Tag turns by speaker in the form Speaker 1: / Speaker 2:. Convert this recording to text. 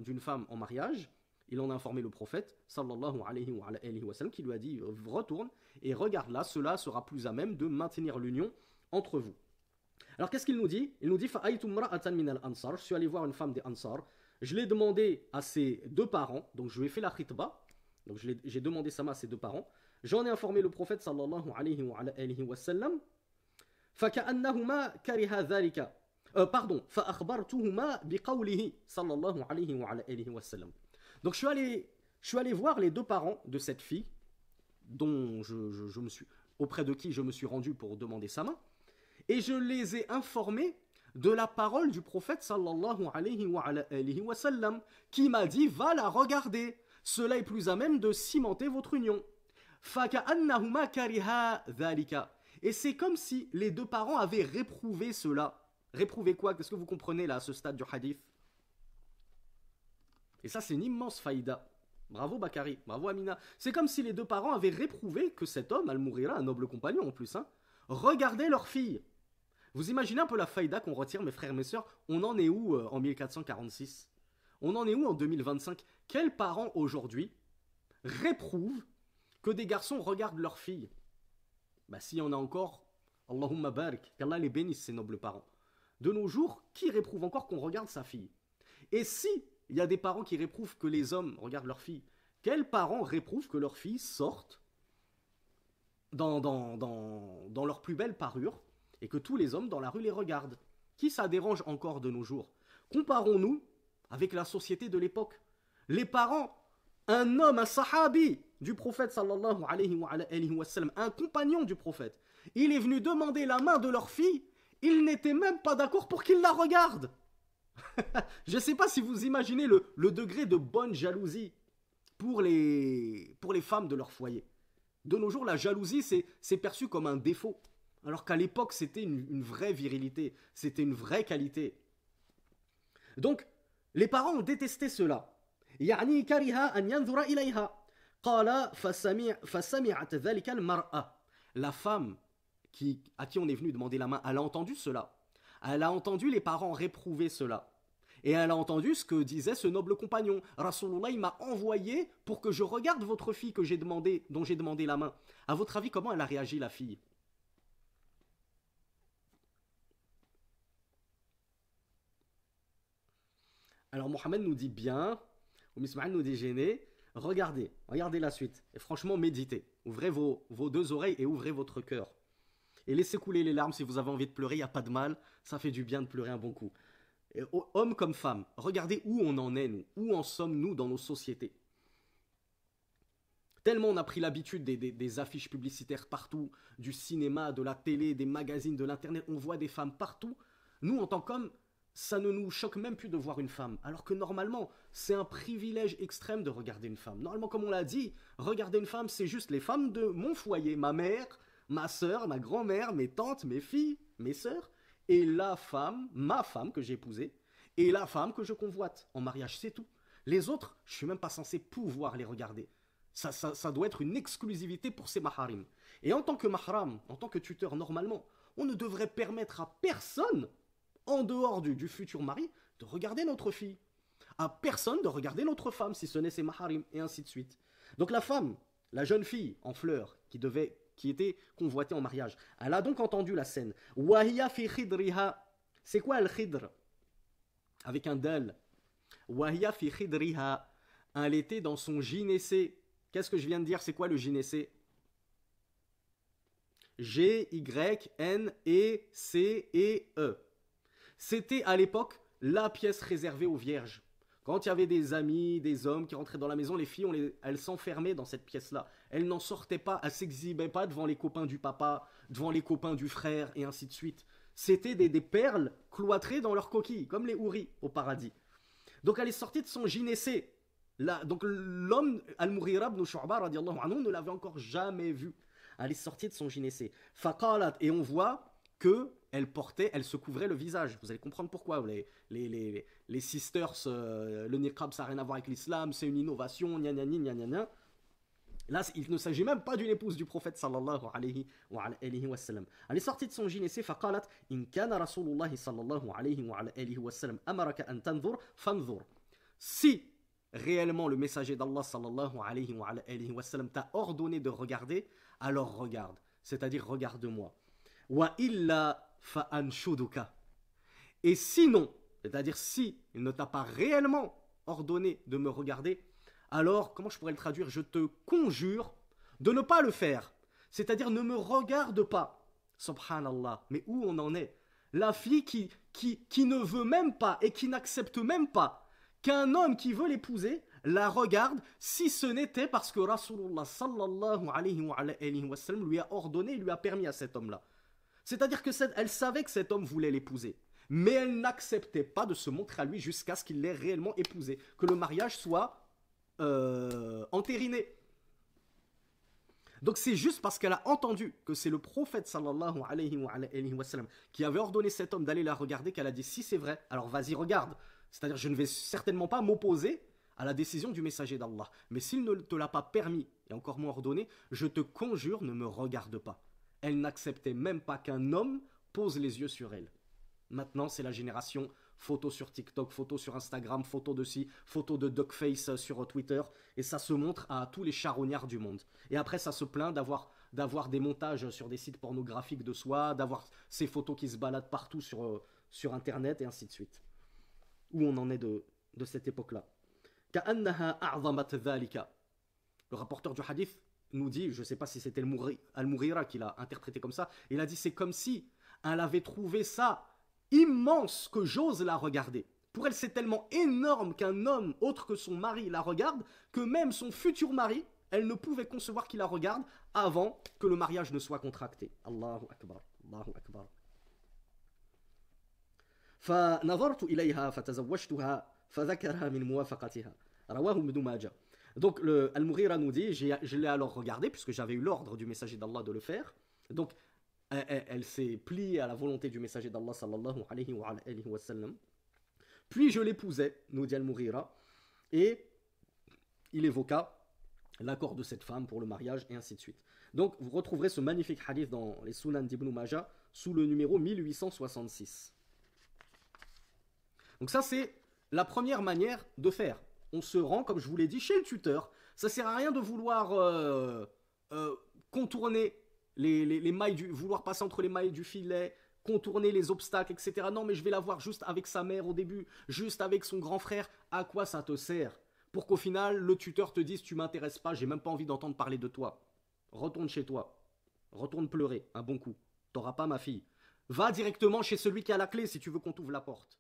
Speaker 1: d'une femme en mariage, il en a informé le prophète, sallallahu alayhi wa sallam, qui lui a dit retourne et regarde là, cela sera plus à même de maintenir l'union entre vous. Alors qu'est-ce qu'il nous dit? Il nous dit je suis allé voir une femme des Ansar, je l'ai demandé à ses deux parents, donc je lui ai fait la khitba, donc j'ai demandé ça à ses deux parents, j'en ai informé le prophète sallallahu alayhi wa sallam, فكأنهما كره ذلك pardon فأخبرتهما بقوله صلى الله عليه وعلى آله وسلم. Donc je suis allé voir les deux parents de cette fille dont je me suis auprès de qui je me suis rendu pour demander sa main, et je les ai informés de la parole du prophète sallallahu alayhi wa sallam qui m'a dit va la regarder, cela est plus à même de cimenter votre union. فكأنهما كره ذلك. Et c'est comme si les deux parents avaient réprouvé cela. Réprouvé quoi? Qu'est-ce que vous comprenez là à ce stade du hadith? Et ça c'est une immense faïda. Bravo Bakari, bravo Amina. C'est comme si les deux parents avaient réprouvé que cet homme, Al-Mourira, un noble compagnon en plus, regardait leur fille. Vous imaginez un peu la faïda qu'on retire, mes frères et mes sœurs? On en est où en 1446? On en est où en 2025? Quels parents aujourd'hui réprouvent que des garçons regardent leur fille? Bah s'il y en a encore, Allahumma barik, qu'Allah les bénisse ces nobles parents. De nos jours, qui réprouve encore qu'on regarde sa fille? Et si il y a des parents qui réprouvent que les hommes regardent leur fille, quels parents réprouvent que leurs filles sortent dans leur plus belle parure et que tous les hommes dans la rue les regardent? Qui ça dérange encore de nos jours? Comparons-nous avec la société de l'époque. Les parents, un homme, un sahabi du prophète sallallahu alayhi wa sallam, un compagnon du prophète, il est venu demander la main de leur fille, ils n'étaient même pas d'accord pour qu'il la regarde. Je ne sais pas si vous imaginez le degré de bonne jalousie pour les femmes de leur foyer. De nos jours, la jalousie, c'est perçu comme un défaut, alors qu'à l'époque, c'était une vraie virilité, c'était une vraie qualité. Donc, les parents ont détesté cela. يعني كره أن ينظر إليها قال فسمعت ذلك المرأة. La femme à qui on est venu demander la main, elle a entendu cela. Elle a entendu les parents réprouver cela. Et elle a entendu ce que disait ce noble compagnon. Rasulullah, il m'a envoyé pour que je regarde votre fille dont j'ai demandé la main. À votre avis, comment elle a réagi, la fille? Alors Mohamed nous dit bien, ou Ismaël nous dit gêné, regardez la suite. Et franchement, méditez. Ouvrez vos deux oreilles et ouvrez votre cœur. Et laissez couler les larmes si vous avez envie de pleurer, il n'y a pas de mal. Ça fait du bien de pleurer un bon coup. Et, hommes comme femmes, regardez où on en est, nous. Où en sommes-nous dans nos sociétés? Tellement on a pris l'habitude des affiches publicitaires partout, du cinéma, de la télé, des magazines, de l'internet. On voit des femmes partout. Nous, en tant qu'hommes, ça ne nous choque même plus de voir une femme. Alors que normalement, c'est un privilège extrême de regarder une femme. Normalement, comme on l'a dit, regarder une femme, c'est juste les femmes de mon foyer, ma mère, ma soeur, ma grand-mère, mes tantes, mes filles, mes sœurs, et la femme, ma femme que j'ai épousée, et la femme que je convoite en mariage, c'est tout. Les autres, je suis même pas censé pouvoir les regarder. Ça doit être une exclusivité pour ces maharim. Et en tant que mahram, en tant que tuteur, normalement, on ne devrait permettre à personne, en dehors du futur mari, de regarder notre fille. À personne de regarder notre femme, si ce n'est ses maharim, et ainsi de suite. Donc la femme, la jeune fille en fleurs, qui était convoitée en mariage, elle a donc entendu la scène. Wahiya fi khidriha. C'est quoi al-khidr? Avec un dal. Wahiya fi khidriha. Elle était dans son gynécée. Qu'est-ce que je viens de dire? C'est quoi le gynécée? G-Y-N-E-C-E. C'était à l'époque la pièce réservée aux vierges. Quand il y avait des amis, des hommes qui rentraient dans la maison, les filles, elles s'enfermaient dans cette pièce-là. Elles n'en sortaient pas, elles s'exhibaient pas devant les copains du papa, devant les copains du frère, et ainsi de suite. C'était des perles cloîtrées dans leur coquille, comme les houris au paradis. Donc elle est sortie de son gynécée. Donc l'homme, Al-Mughira ibn Shu'ba, radiallahu anhu, ne l'avait encore jamais vu. Elle est sortie de son gynécée. Faqalat, et on voit que elle se couvrait le visage. Vous allez comprendre pourquoi. Les sisters, le niqab, ça n'a rien à voir avec l'islam, c'est une innovation, gna gna gna gna gna. Là, il ne s'agit même pas d'une épouse du prophète sallallahu alayhi wa sallam. Elle est sortie de son gynécée, faqalat, in kana rasulullah sallallahu alayhi wa sallam amaraka an tanzur, fanzur. Si réellement le messager d'Allah sallallahu alayhi wa sallam t'a ordonné de regarder, alors regarde. C'est-à-dire regarde-moi. Wa illa fa'anshuduka. Et sinon, c'est-à-dire si il ne t'a pas réellement ordonné de me regarder, alors, comment je pourrais le traduire? Je te conjure de ne pas le faire. C'est-à-dire ne me regarde pas. Subhanallah. Mais où on en est? La fille qui ne veut même pas et qui n'accepte même pas qu'un homme qui veut l'épouser la regarde, si ce n'était parce que Rasulullah sallallahu alayhi wa sallam lui a ordonné, lui a permis à cet homme-là. C'est-à-dire que elle savait que cet homme voulait l'épouser, mais elle n'acceptait pas de se montrer à lui jusqu'à ce qu'il l'ait réellement épousé, que le mariage soit entériné. Donc c'est juste parce qu'elle a entendu que c'est le prophète sallallahu alayhi wa sallam qui avait ordonné cet homme d'aller la regarder qu'elle a dit si c'est vrai, alors vas-y regarde. C'est-à-dire je ne vais certainement pas m'opposer à la décision du messager d'Allah. Mais s'il ne te l'a pas permis, et encore moins ordonné, je te conjure, ne me regarde pas. Elle n'acceptait même pas qu'un homme pose les yeux sur elle. Maintenant, c'est la génération photos sur TikTok, photos sur Instagram, photos de ci, photos de duckface sur Twitter, et ça se montre à tous les charognards du monde. Et après, ça se plaint d'avoir des montages sur des sites pornographiques de soi, d'avoir ces photos qui se baladent partout sur Internet, et ainsi de suite. Où on en est de cette époque-là. Le rapporteur du hadith nous dit, je ne sais pas si c'était Al-Mughira qui l'a interprété comme ça, il a dit c'est comme si elle avait trouvé ça immense que j'ose la regarder. Pour elle, c'est tellement énorme qu'un homme autre que son mari la regarde, que même son futur mari, elle ne pouvait concevoir qu'il la regarde avant que le mariage ne soit contracté. Allahu Akbar, Allahu Akbar. فنظرت إليها فتزوجتها فذكرها من موافقتها رواه ابن ماجه. Donc Al-Mughira nous dit, je l'ai alors regardé puisque j'avais eu l'ordre du messager d'Allah de le faire. Donc elle s'est pliée à la volonté du messager d'Allah sallallahu alayhi wa sallam. Puis je l'épousai, nous dit Al-Mughira, et il évoqua l'accord de cette femme pour le mariage et ainsi de suite. Donc vous retrouverez ce magnifique hadith dans les Sunan d'Ibn Majah sous le numéro 1866. Donc ça c'est la première manière de faire. On se rend, comme je vous l'ai dit, chez le tuteur. Ça sert à rien de vouloir contourner les mailles vouloir passer entre les mailles du filet, contourner les obstacles, etc. Non, mais je vais la voir juste avec sa mère au début, juste avec son grand frère. À quoi ça te sert? Pour qu'au final, le tuteur te dise, tu m'intéresses pas, j'ai même pas envie d'entendre parler de toi. Retourne chez toi. Retourne pleurer, un bon coup. T'auras pas ma fille. Va directement chez celui qui a la clé si tu veux qu'on t'ouvre la porte.